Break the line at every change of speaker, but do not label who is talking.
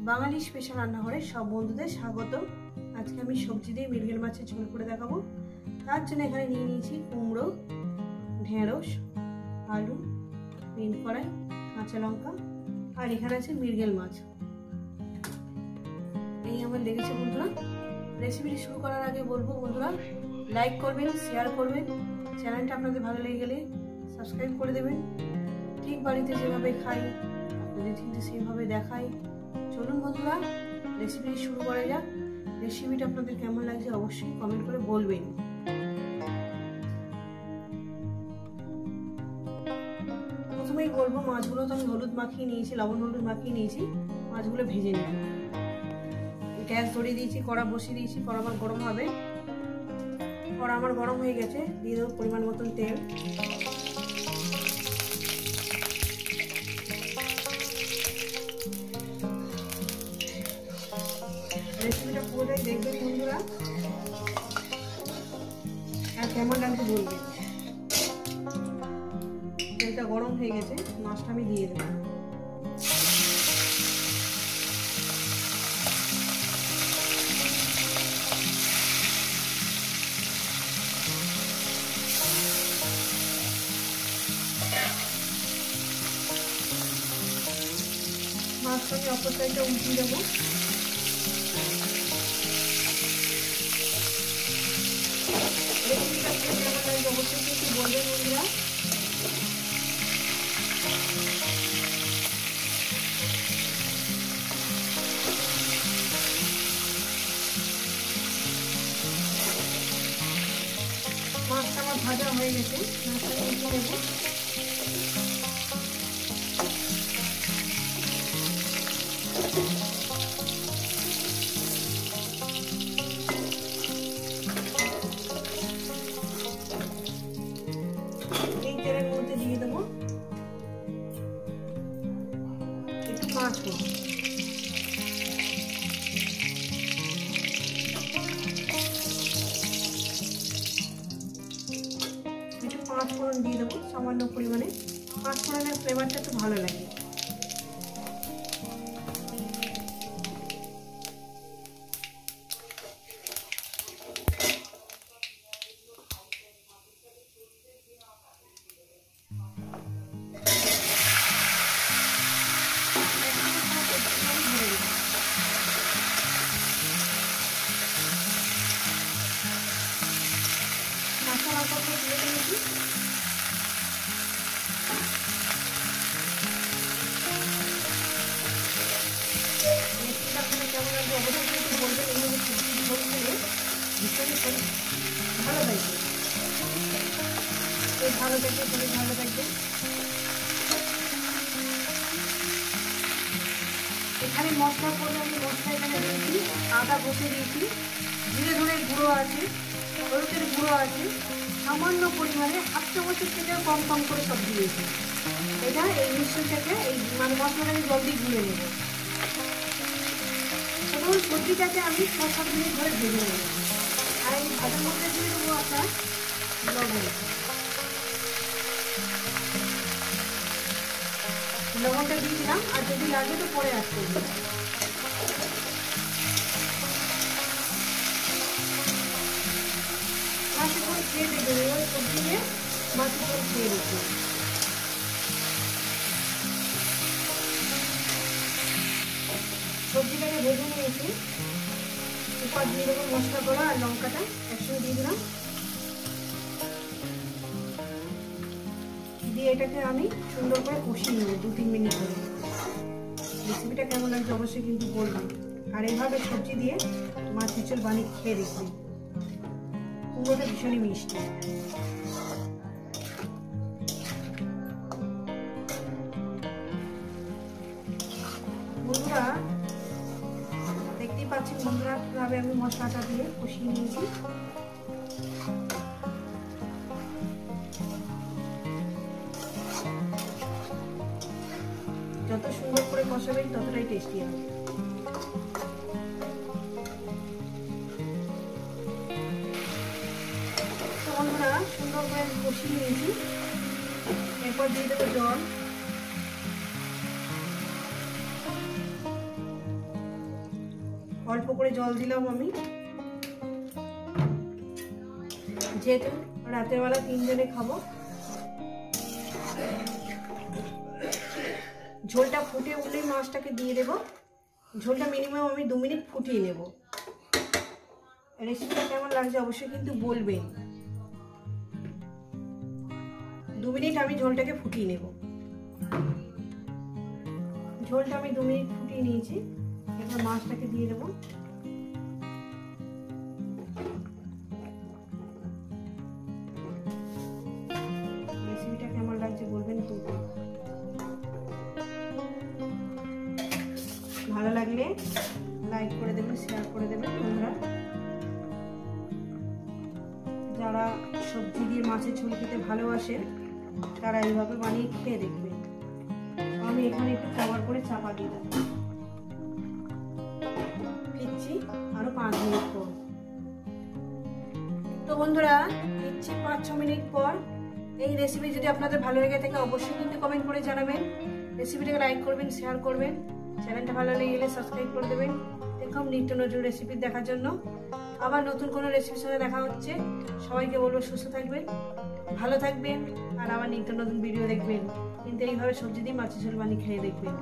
বাঙালি special রান্নাঘরে সব বন্ধুদের স্বাগত। আজকে আমি সবজি দিয়ে মৃগেল মাছের ঝোল করে দেখাবো। তার জন্য এখানে নিয়ে নিয়েছি কুমড়ো, ঢেঁড়স, আলু, মেন কড়াই, কাঁচা লঙ্কা আর এখানে আছে মৃগেল মাছ। এই আমার লেগেছে বন্ধুরা। রেসিপিটি শুরু করার আগে বলবো বন্ধুরা লাইক করবেন, শেয়ার করবেন, চ্যানেলটা আপনাদের ভালো লেগে গেলে সাবস্ক্রাইব করে দেবেন। ঠিক বাড়িতে যেভাবে খাই আপনাদের কিন্তু সেইভাবে দেখাই। চলুন বন্ধুরা রেসিপিটি শুরু করা যাক। রেসিপিটা আপনাদের কেমন লাগছে অবশ্যই কমেন্ট করে বলবেন। প্রথমেই বলবো মাছগুলো তো আমি হলুদ মাখিয়ে নিয়েছি, লবণ হলুদ মাখিয়ে নিয়েছি। মাছগুলো ভেজে নিই। গ্যাস ধরিয়ে দিয়েছি, কড়া বসিয়ে দিয়েছি, কড়া আমার গরম হবে। কড়া আমার গরম হয়ে গেছে, দিয়ে দেবো পরিমাণ মতন তেল। রেসিপিটা পুরোটাই দেখবেন বন্ধুরা আর কেমন লাগছে বলবেন। তেলটা গরম হয়ে গেছে, মাছটা আমি দিয়ে দেবো। মাছটা আমি অপর সাইডটা উল্টিয়ে দেবো। রেসিপিটা কেমন লাগছে অবশ্যই কিন্তু বলবেন বন্ধুরা। মাছটা আমার ভাজা হয়ে গেছে, মাছটা উল্টে দেবো। এই তেলের মধ্যে দিয়ে দেবো একটু পাঁচ ফোড়ন। একটু পাঁচ ফোড়ন দিয়ে দেবো সামান্য পরিমাণে। পাঁচ ফোড়নের ফ্লেভারটা একটু ভালো লাগে। ভালো থাকবে, ভালো থাকবে, শরীর ভালো থাকবে। এখানে মশলা করলে আমি মশলা এখানে দিয়েছি, আদা বসে দিয়েছি, জিরে ধনের গুঁড়ো আছে, হলুদের গুঁড়ো আছে, সামান্য পরিমাণে হাফ চামচের থেকে কম কম করে সব দিয়েছি। এটা এই মিশ্রণটাকে এই মানে মশলাটাকে জল দিয়ে গুলে নেব এবং সবজিটাকে আমি 6-7 মিনিট ধরে ভেজে নেব। আর এই ভাজার মধ্যে দিয়ে দেবো আপনার লবণ। লবণটা দিয়ে দিলাম, আর যদি লাগে তো পরে আসতে দিলাম। মাছের করে খেয়ে দেবে, এবার সবজি নিয়ে মাছের করে খেয়ে দেবো। সবজিটাকে ভেজে নিয়েছি, উপর দিয়ে দেবো মশলা করা আর লঙ্কাটা একসঙ্গে দিয়ে দিলাম। দিয়ে এটাকে আমি সুন্দর করে কষিয়ে নেবো 2-3 মিনিট ধরে। রেসিপিটা কেমন লাগছে অবশ্যই কিন্তু বলবেন। আর এইভাবে সবজি দিয়ে মাছের ঝোল বানিয়ে খেয়ে দেখবেন। কুমড়োটা ভীষণই মিষ্টি। বন্ধুরা দেখতেই পাচ্ছেন বন্ধুরা কিভাবে আমি মশলাটা দিয়ে কষিয়ে নিয়েছি। যত সুন্দর করে কষাবেন ততটাই টেস্টি হবে। বন্ধুরা সুন্দর করে কষিয়ে নিয়েছি, এরপর দিয়ে দেবো জল। অল্প করে জল দিলাম আমি, যেহেতু রাতের বেলা 3 জনে খাবো। ঝোলটা ফুটে উঠলেই মাছটাকে দিয়ে দেবো। ঝোলটা মিনিমাম আমি 2 মিনিট ফুটিয়ে নেব। রেসিপিটা কেমন লাগছে অবশ্যই কিন্তু বলবেন। 2 মিনিট আমি ঝোলটাকে ফুটিয়ে নেব। ঝোলটা আমি 2 মিনিট ফুটিয়ে নিয়েছি। এবার মাছটাকে দিয়ে দেবো। রেসিপিটা কেমন লাগছে বলবেন কিন্তু। ভালো লাগলে লাইক করে দেবেন, শেয়ার করে দেবেন। বন্ধুরা যারা সবজি দিয়ে মাছের ঝোল খেতে ভালোবাসেন তারা এইভাবে বানিয়ে খেয়ে দেখবেন। আমি এখানে একটু কভার করে চাপা দিলাম। ফিরছি আরো 5 মিনিট পর। তো বন্ধুরা ফিরছি 5-6 মিনিট পর। এই রেসিপি যদি আপনাদের ভালো লেগে থাকে অবশ্যই কিন্তু কমেন্ট করে জানাবেন। রেসিপিটাকে লাইক করবেন, শেয়ার করবেন। চ্যানেলটা ভালো লেগে গেলে সাবস্ক্রাইব করে দেবেন। এরকম নিত্য নতুন রেসিপি দেখার জন্য। আবার নতুন কোনো রেসিপির সঙ্গে দেখা হচ্ছে। সবাইকে বলবো সুস্থ থাকবেন, ভালো থাকবেন, আর আবার নিত্য নতুন ভিডিও দেখবেন। কিন্তু এইভাবে সবজি দিয়ে মাছের ঝোল বানিয়ে খেয়ে দেখবেন।